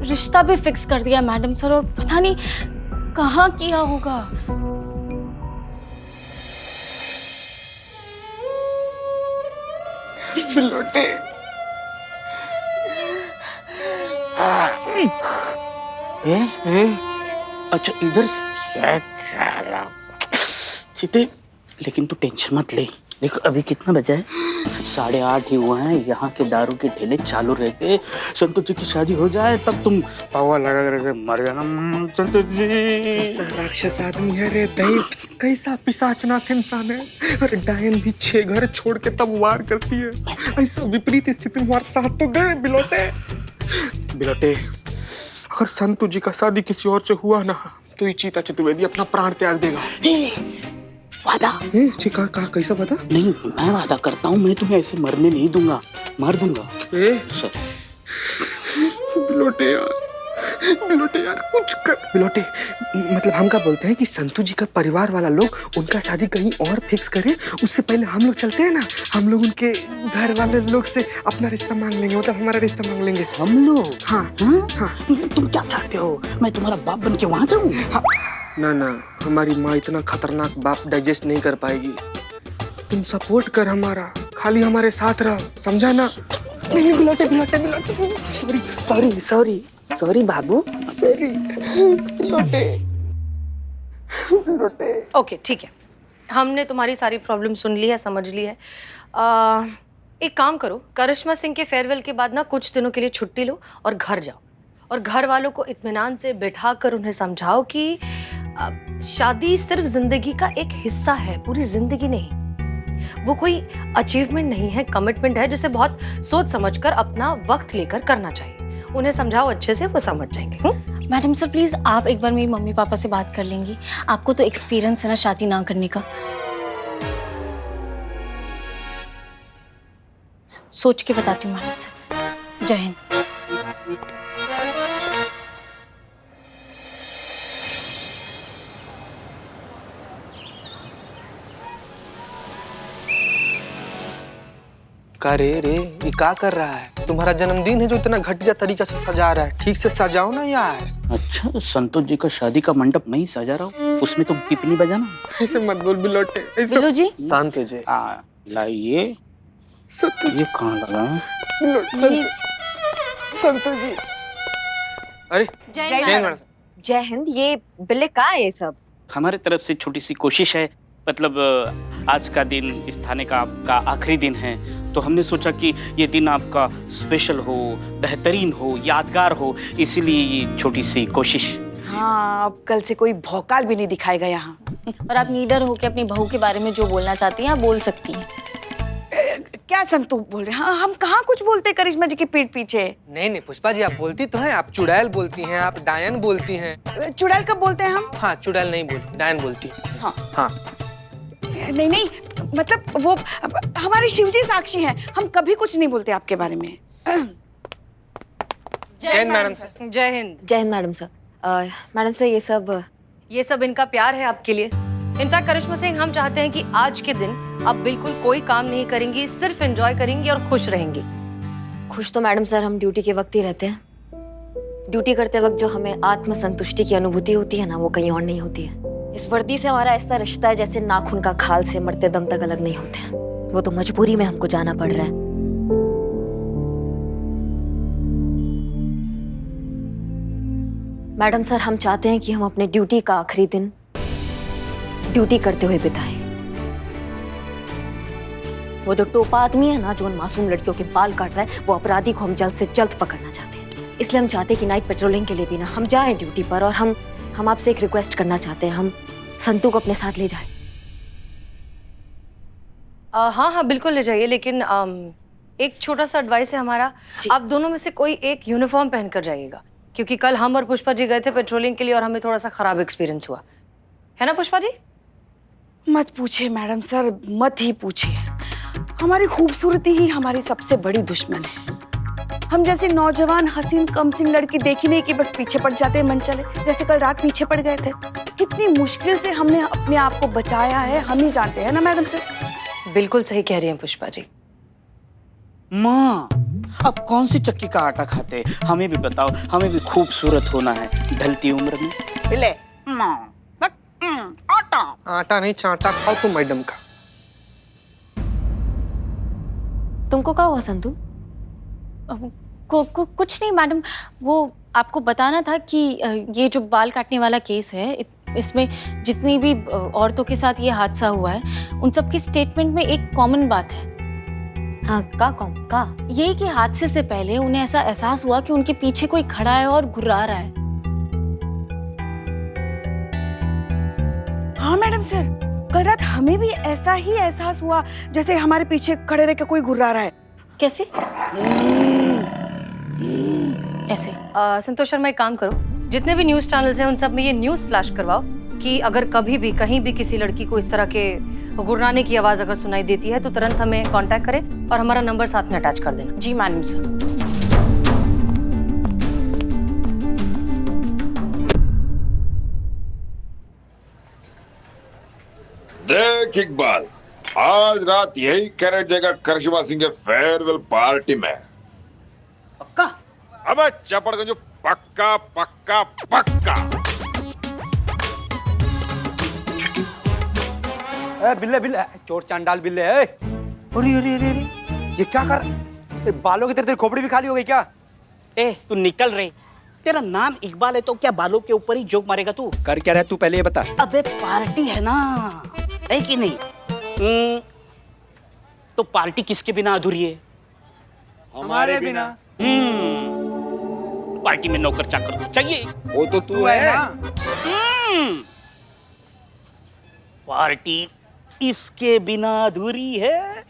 रिश्ता भी फिक्स कर दिया मैडम सर, और पता नहीं कहाँ किया होगा। बिलोटे। अच्छा इधर से साला चिते, लेकिन तू टेंशन मत ले। देखो अभी कितना बजा है? 8:30 ही हुआ है। यहाँ के दारू के ठेले चालू रहते, संतोष जी की शादी हो जाए तब तुम पावा लगा कर मर जाना। संतोष जी कैसा राक्षस आदमी है रे दैत, कैसा पिशाचनाथ इंसान है। अरे डायन भी 6 घर छोड़ के तब वार करती है। ऐसा विपरीत स्थिति में हमारे साथ तो गए बिलोटे। बिलोटे, अगर संतु जी का शादी किसी और से हुआ ना तो ये चीता चतुर्वेदी अपना प्राण त्याग देगा। वादा? का कैसा वादा? नहीं, मैं वादा करता हूँ मैं तुम्हें ऐसे मरने नहीं दूंगा, मार दूंगा। सर बिलोटे यार कुछ कर। बिलोटे, मतलब हम क्या बोलते हैं कि संतु जी का परिवार वाला लोग उनका शादी कहीं और फिक्स करे, उससे पहले हम लोग चलते हैं ना, हम लोग उनके घर वाले लोग से अपना रिश्ता मांग लेंगे, मतलब हमारा रिश्ता मांग लेंगे। हम लोग? हाँ। तुम क्या चाहते हो? मैं तुम्हारा बाप बन के वहां जाऊँ? ना, हमारी माँ इतना खतरनाक बाप डाइजेस्ट नहीं कर पाएगी। तुम सपोर्ट कर हमारा, खाली हमारे साथ रह, समझा ना? नहीं बिलोटे, सॉरी बाबू, सॉरी बिलोटे। ओके ठीक है, हमने तुम्हारी सारी प्रॉब्लम सुन ली है, समझ ली है। एक काम करो, करिश्मा सिंह के फेयरवेल के बाद ना कुछ दिनों के लिए छुट्टी लो और घर जाओ, और घर वालों को इत्मीनान से बिठा कर उन्हें समझाओ कि शादी सिर्फ जिंदगी का एक हिस्सा है, पूरी जिंदगी नहीं। वो कोई अचीवमेंट नहीं है, कमिटमेंट है, जिसे बहुत सोच समझकर अपना वक्त लेकर करना चाहिए। उन्हें समझाओ अच्छे से, वो समझ जाएंगे। मैडम सर प्लीज आप एक बार मेरी मम्मी पापा से बात कर लेंगी, आपको तो एक्सपीरियंस है ना शादी ना करने का। सोच के बताती हूँ मैडम सर। जय हिंद। का रे ये क्या कर रहा है? तुम्हारा जन्मदिन है जो इतना घटिया तरीका से सजा रहा है, ठीक से सजाओ ना यार। अच्छा, संतोष जी का शादी का मंडप मैं ही सजा रहा हूँ, उसमें तुम पिपनी बजाना। ऐसे मत बोल बिलोटे, बिलो जी शांत हो जाए। लाइए, ये कहाँ लगा? संतु जी। अरे जय हिंद। ये बिल्ले का है ये सब? हमारे तरफ से छोटी सी कोशिश है, मतलब आज का दिन इस थाने का आपका आखिरी दिन है, तो हमने सोचा कि ये दिन आपका स्पेशल हो, बेहतरीन हो, यादगार हो, इसीलिए ये छोटी सी कोशिश। हाँ, अब कल से कोई भौकाल भी नहीं दिखाएगा यहाँ। और आप लीडर हो के अपनी बहू के बारे में जो बोलना चाहती हैं आप बोल सकती हैं। क्या संतु बोल रहे हैं? हाँ, हम कहाँ कुछ बोलते करिश्मा जी की पीठ पीछे। नहीं पुष्पा जी, आप बोलती तो हैं, आप चुड़ैल बोलती हैं, आप डायन बोलती हैं। चुड़ैल कब बोलते हैं हम? हाँ, चुड़ैल नहीं बोलती, डायन बोलती। हाँ। नहीं, मतलब वो हमारे शिवजी साक्षी हैं, हम कभी कुछ नहीं बोलते आपके बारे में। जय हिंद मैडम सर। जय हिंद। जय Hind madam sir. Madam sir ये सब इनका प्यार है आपके लिए। इनफैक्ट करिश्मा सिंह, हम चाहते हैं कि आज के दिन आप बिल्कुल कोई काम नहीं करेंगी, सिर्फ एंजॉय करेंगी और खुश रहेंगी। खुश तो मैडम सर हम ड्यूटी के वक्त ही रहते हैं। ड्यूटी करते वक्त जो हमें आत्मसंतुष्टि की अनुभूति होती है ना, वो कहीं और नहीं होती है। इस वर्दी से हमारा ऐसा रिश्ता है जैसे नाखून का खाल से मरते दम तक अलग नहीं होते हैं। वो तो मजबूरी में हमको जाना पड़ रहा है। मैडम सर, हम चाहते हैं कि हम अपने ड्यूटी का आखिरी दिन ड्यूटी करते हुए बिताएं। वो जो टोपा आदमी है ना, जो उन मासूम लड़कियों के बाल काट रहा है, वो अपराधी को हम जल्द से जल्द पकड़ना चाहते हैं। इसलिए हम चाहते हैं कि नाइट पेट्रोलिंग के लिए भी ना हम जाएं ड्यूटी पर, और हम आपसे एक रिक्वेस्ट करना चाहते हैं, हम संतु को अपने साथ ले जाएं। हाँ बिल्कुल ले जाइए, लेकिन एक छोटा सा एडवाइस है हमारा, आप दोनों में से कोई एक यूनिफॉर्म पहन कर जाइएगा, क्योंकि कल हम और पुष्पा जी गए थे पेट्रोलिंग के लिए और हमें थोड़ा सा खराब एक्सपीरियंस हुआ है ना पुष्पा जी? मत पूछिए मैडम सर, मत ही पूछिए। हमारी खूबसूरती ही हमारी सबसे बड़ी दुश्मन है। हम जैसी नौजवान हसीन कमसिन लड़की देखी नहीं कि बस पीछे पड़ जाते मन चले, जैसे कल रात पीछे पड़ गए थे। कितनी मुश्किल से हमने अपने आप को बचाया है, हम ही जानते हैं ना मैडम से। बिल्कुल सही कह रही हैं पुष्पा जी। माँ, अब कौन सी चक्की का आटा खाते? हमें भी बताओ, हमें भी खूबसूरत होना है ढलती उम्र में। ले माँ, आटा आटा नहीं चाटा खाओ तुम मैडम का। तुमको क्या हुआ संतू? कुछ नहीं मैडम, वो आपको बताना था कि ये जो बाल काटने वाला केस है, इसमें जितनी भी औरतों के साथ ये हादसा हुआ है, उन सब की स्टेटमेंट में एक कॉमन बात है। हाँ, का यही कि हादसे से पहले उन्हें ऐसा एहसास हुआ कि उनके पीछे कोई खड़ा है और घुर्रा रहा है। हाँ मैडम सर, कल रात हमें भी ऐसा ही एहसास हुआ जैसे हमारे पीछे खड़े रह के कोई घुर्रा रहा है। कैसे? ऐसे। संतोष शर्मा, एक काम करो, जितने भी न्यूज चैनल्स हैं उन सब में ये न्यूज फ्लैश करवाओ कि अगर कभी भी कहीं भी किसी लड़की को इस तरह के गुर्राने की आवाज अगर सुनाई देती है तो तुरंत हमें कांटेक्ट करें और हमारा नंबर साथ में अटैच कर देना। जी मैडम सर। देख इकबाल, आज रात यही कैरेट जाएगा करिश्मा सिंह के फेयरवेल पार्टी में। पक्का? अबे चपड़गंज, पक्का पक्का पक्का। बिल्ले बिल्ले, चोर चांडाल बिल्ले। अरे अरे अरे अरे, ये क्या कर? बालों की तेरे खोपड़ी भी खाली हो गई क्या? ए, तू निकल रे। तेरा नाम इकबाल है तो क्या बालों के ऊपर ही जोक मारेगा तू? कर क्या रहा है तू, पहले ये बता। अबे पार्टी है ना, है कि नहीं? तो पार्टी किसके बिना अधूरी है? हमारे बिना। पार्टी में नौकर चाकर तो चाहिए। वो तो तू है। पार्टी इसके बिना अधूरी है।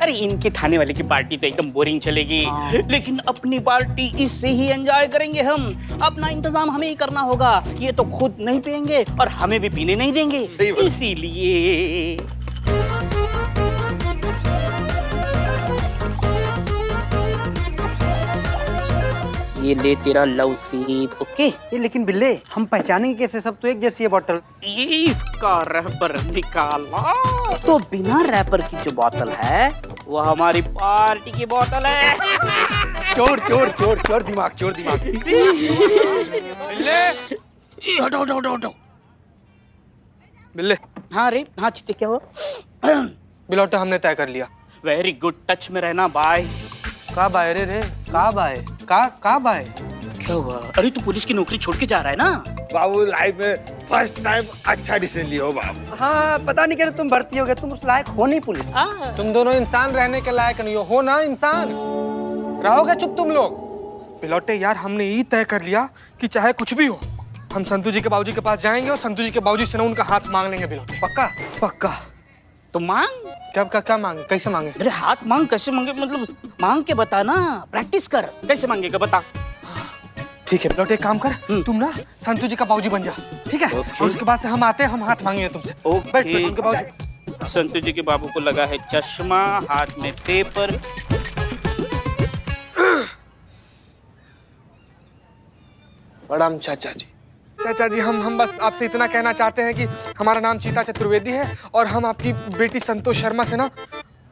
अरे इनके थाने वाले की पार्टी तो एकदम बोरिंग चलेगी, लेकिन अपनी पार्टी इससे ही एंजॉय करेंगे हम। अपना इंतजाम हमें ही करना होगा। ये तो खुद नहीं पियेंगे और हमें भी पीने नहीं देंगे, इसीलिए। ये ले तेरा लव सीट, ओके? ये लेकिन बिल्ले, हम पहचानेंगे कैसे? सब तो एक जैसी है बोतल। ये इसका रैपर निकाला तो बिना रैपर की जो बोतल है वो हमारी पार्टी की बोतल है। चोर चोर चोर चोर दिमाग, चोर दिमाग। बिल्ले, हटो हटो हटो हटो। बिल्ले। हाँ रे, हाँ चिट्टे, क्या हुआ? बिलौटा हमने तय कर लिया। वेरी गुड, टच में रहना बाय। का बाय रे? का बाय? का बाय? क्या हुआ? अरे तू पुलिस की नौकरी छोड़ के जा रहा है ना? बाबू लाइफ में फर्स्ट टाइम अच्छा डिसीजन लिया हो बाबू। हाँ, पता नहीं कैसे तुम भर्ती हो गए, तुम उस लायक हो नहीं पुलिस। तुम दोनों इंसान रहने के लायक नहीं हो ना इंसान। रहोगे चुप तुम लोग। बिलौटे यार, हमने ये तय कर लिया कि चाहे कुछ भी हो, हम संतू जी के बाबूजी के पास जाएंगे और संतू जी के बाबूजी से ना उनका हाथ मांग लेंगे। बिलौटे पक्का? पक्का। तो मांग। क्या मांगे? कैसे मांगे? अरे हाथ मांग, कैसे मांगे? मतलब मांग के बता ना, प्रैक्टिस कर, कैसे मांगेगा बता। ठीक है बिलौटे, एक काम कर, तुम ना संतू जी का बाबूजी बन जा, ठीक है? और उसके बाद से हम आते हैं, हम हाथ मांगेंगे तुमसे। बैठ उनके बाबूजी। संतू जी के बाबू को लगा है चश्मा, हाथ में पेपर। प्रणाम चाचा जी। चाचा जी, हम बस आपसे इतना कहना चाहते हैं कि हमारा नाम चीता चतुर्वेदी है और हम आपकी बेटी संतोष शर्मा से ना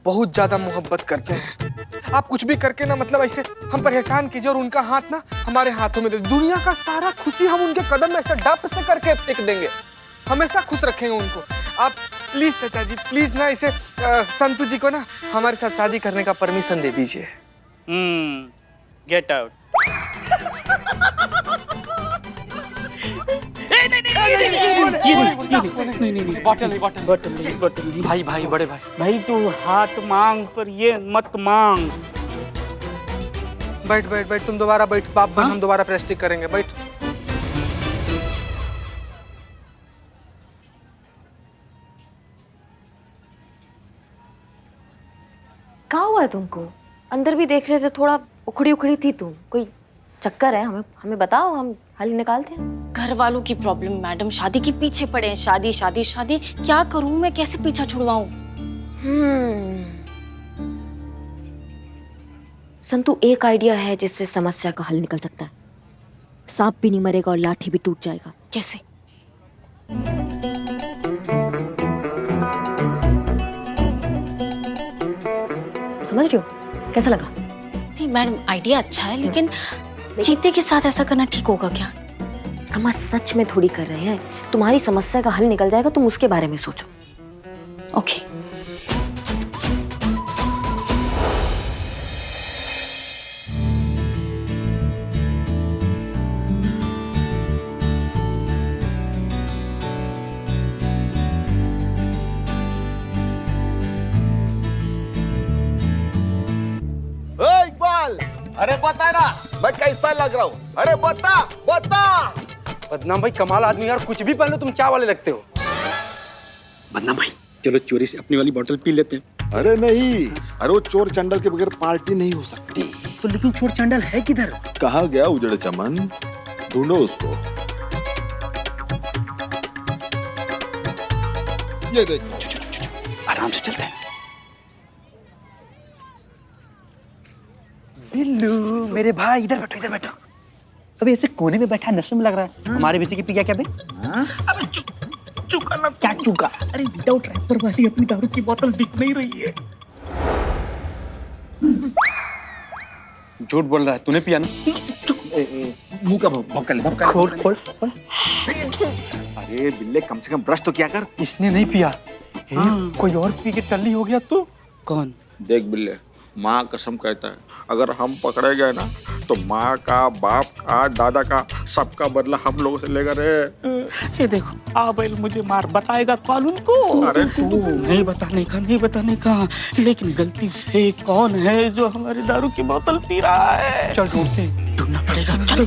बहुत ज्यादा मोहब्बत करते हैं। आप कुछ भी करके ना, मतलब ऐसे हम पर एहसान कीजिए और उनका हाथ ना हमारे हाथों में दे। दुनिया का सारा खुशी हम उनके कदम में ऐसे डप से करके फेंक देंगे, हमेशा खुश रखेंगे उनको। आप प्लीज चाचा जी, प्लीज ना इसे संतू जी को ना हमारे साथ शादी करने का परमिशन दे दीजिए। Get out. नहीं, बोतल। भाई बड़े भाई। भाई तू हाथ मांग पर ये मत मांग। बैठ तुम दोबारा बैठ बाप बन। हम दोबारा प्रेस्टिक करेंगे, बैठ। क्या हुआ है तुमको? अंदर भी देख रहे थे, थोड़ा उखड़ी थी तुम। कोई चक्कर है? हमें बताओ, हम हल निकालते हैं। घर वालों की प्रॉब्लम मैडम, शादी के पीछे पड़े हैं। शादी शादी शादी, क्या करूं मैं? कैसे पीछा छुड़वाऊं? संतु एक आइडिया है जिससे समस्या का हल निकल सकता है। सांप भी नहीं मरेगा और लाठी भी टूट जाएगा। कैसे? समझ रही हो? कैसा लगा? नहीं मैडम, आइडिया अच्छा है, लेकिन चीते के साथ ऐसा करना ठीक होगा क्या? हम सच में थोड़ी कर रहे हैं। तुम्हारी समस्या का हल निकल जाएगा, तुम उसके बारे में सोचो। ओके। इकबाल, अरे बता ना मैं कैसा लग रहा हूँ? अरे बता बता। बदनाम भाई कमाल आदमी यार, कुछ भी पहन लो तुम चाय वाले लगते हो। बदनाम भाई चलो चोरी से अपनी वाली बोतल पी लेते हैं। अरे नहीं, अरे वो चोर चंडल के बगैर पार्टी नहीं हो सकती। तो लेकिन चोर चंडल है किधर? कहाँ गया उजड़े चमन? ढूंढो उसको। ये देखो, आराम से चलते हैं। बिल्लू मेरे भाई इधर बैठो, इधर बैठो। अबे ऐसे कोने में बैठा नशे में लग रहा है। हमारे पीछे की पी क्या बे? अबे चुका ना, क्या चुका? अरे विदाउट रैपर वाली अपनी दारू की बोतल दिख नहीं रही है। झूठ बोल रहा है, तूने पिया ना? मुंह का भौंकल खोल खोल खोल। अरे बिल्ले कम से कम ब्रश तो क्या कर। इसने नहीं पिया। कोई और पी के टल्ली हो गया तू। कौन? देख बिल्ले, माँ कसम कहता है अगर हम पकड़े गए ना तो माँ का, बाप का, दादा का, सबका बदला हम लोगों से लेगा रे। ये देखो आबेल मुझे मार बताएगा कौन उनको? अरे तू नहीं बताने का, लेकिन गलती से कौन है जो हमारी दारू की बोतल पी रहा है? चल ढूंढते, ढूंढना पड़ेगा। चल।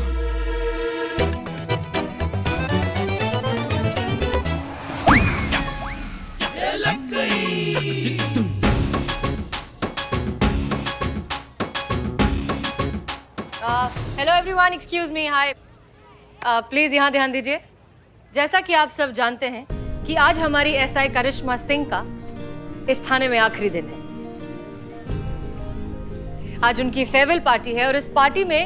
Hello everyone, excuse me, hi. Please यहाँ ध्यान दीजिए। जैसा कि आप सब जानते हैं कि आज हमारी एसआई करिश्मा सिंह का इस थाने में आखिरी दिन है। आज उनकी फेयरवेल पार्टी है और इस पार्टी में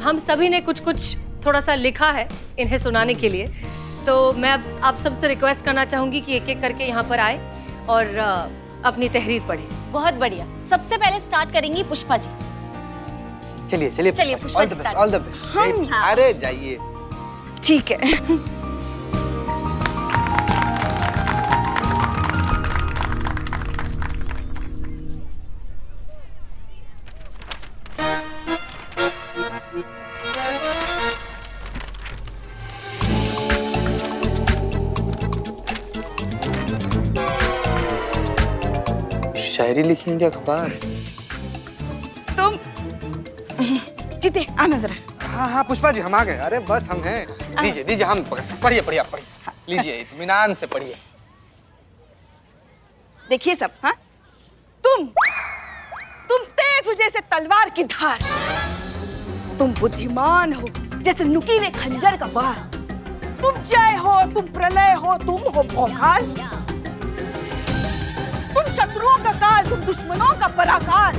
हम सभी ने कुछ थोड़ा सा लिखा है इन्हें सुनाने के लिए। तो मैं अब आप सबसे रिक्वेस्ट करना चाहूंगी कि एक एक करके यहाँ पर आए और अपनी तहरीर पढ़ें। बहुत बढ़िया। सबसे पहले स्टार्ट करेंगी पुष्पा जी। चलिए चलिए चलिए Pushpa ji start. All the best. अरे जाइए। ठीक है। शायरी लिखेंगे अखबार। तुम जीते आना जरा। हाँ हाँ पुष्पा जी हम आ गए। अरे बस हम हैं। दीजिए दीजिए, हम पढ़िए पढ़िए आप पढ़िए। लीजिए इत्मीनान से पढ़िए। देखिए सब, हाँ तुम तेज हो जैसे तलवार की धार, तुम बुद्धिमान हो जैसे नुकीले खंजर का वार, तुम जय हो, तुम प्रलय हो, तुम हो भौकाल, तुम शत्रुओं का काल, तुम दुश्मनों का पराकाल,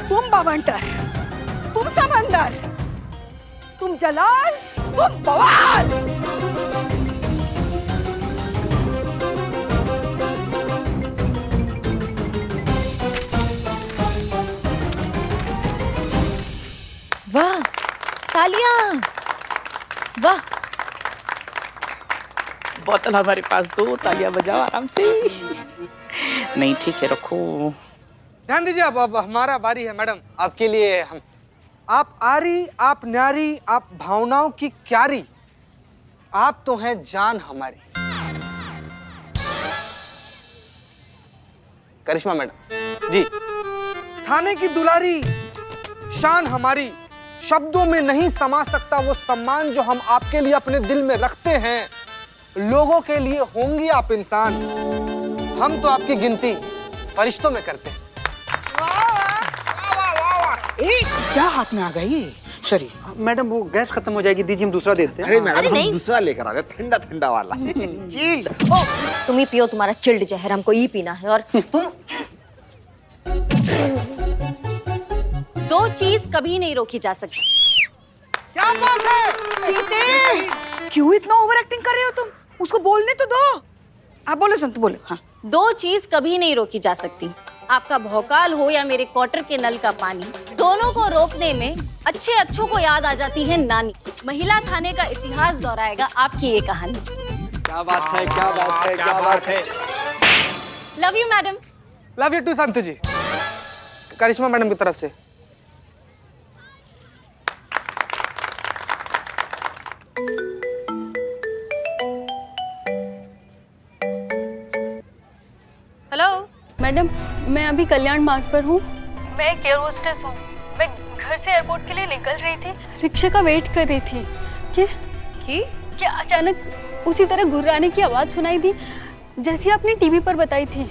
तुम बवंटर, तुम समंदर, तुम जलाल, तुम बवाल। वाह, तालियां, वाह। बोतल हमारे पास दो, तालियां बजाओ आराम से। नहीं ठीक है, रखो। ध्यान दीजिए, अब हमारा बारी है मैडम। आपके लिए हम, आप आरी, आप न्यारी, आप भावनाओं की क्यारी, आप तो हैं जान हमारी। करिश्मा मैडम जी। थाने की दुलारी, शान हमारी, शब्दों में नहीं समा सकता वो सम्मान जो हम आपके लिए अपने दिल में रखते हैं। लोगों के लिए होंगी आप इंसान, हम तो आपकी गिनती फरिश्तों में करते हैं। क्या हाथ में आ गई? सॉरी मैडम, वो गैस खत्म हो जाएगी, दीजिए हम दूसरा देते हैं। अरे मैडम हम दूसरा लेकर आ गए, ठंडा ठंडा वाला। चिल्ड। तुम ही पियो, तुम्हारा चिल्ड जहर हमको ही पीना है। और तुम दो चीज कभी नहीं रोकी जा सकती। क्या बात है चीते, क्यों इतना ओवर एक्टिंग कर रहे हो तुम? उसको बोलने तो दो। आप बोलो संतु, बोलो। हाँ, दो चीज कभी नहीं रोकी जा सकती, आपका भौकाल हो या मेरे क्वार्टर के नल का पानी। दोनों को रोकने में अच्छे अच्छों को याद आ जाती है नानी। महिला थाने का इतिहास दोहराएगा आपकी ये कहानी। क्या बात है, क्या बात है, क्या बात है। Love you madam. Love you too Santu ji, Karishma madam की तरफ से। हेलो मैडम, मैं अभी कल्याण मार्ग पर हूँ। मैं एक एयर होस्टेस हूँ। मैं घर से एयरपोर्ट के लिए निकल रही थी, रिक्शा का वेट कर रही थी कि अचानक उसी तरह घुर्राने की आवाज़ सुनाई दी जैसी आपने टीवी पर बताई थी।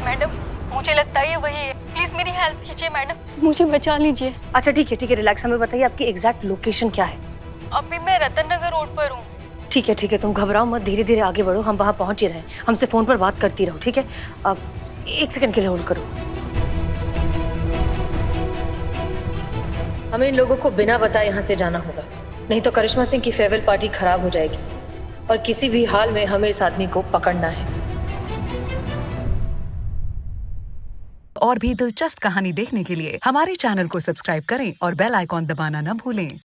मैडम, मुझे लगता है ये वही है। प्लीज मेरी हेल्प कीजिए मैडम, मुझे बचा लीजिए। अच्छा ठीक है रिलैक्स, हमें बताइए आपकी एग्जैक्ट लोकेशन क्या है? अभी मैं रतन नगर रोड पर हूँ। ठीक है तुम घबराओ मत, धीरे धीरे आगे बढ़ो, हम वहाँ पहुँच ही रहे। हमसे फोन पर बात करती रहो, ठीक है? अब 1 सेकंड के लिए होल्ड करो। हमें इन लोगों को बिना बताए यहाँ से जाना होगा, नहीं तो करिश्मा सिंह की फेयरवेल पार्टी खराब हो जाएगी और किसी भी हाल में हमें इस आदमी को पकड़ना है। और भी दिलचस्प कहानी देखने के लिए हमारे चैनल को सब्सक्राइब करें और बेल आइकॉन दबाना न भूलें।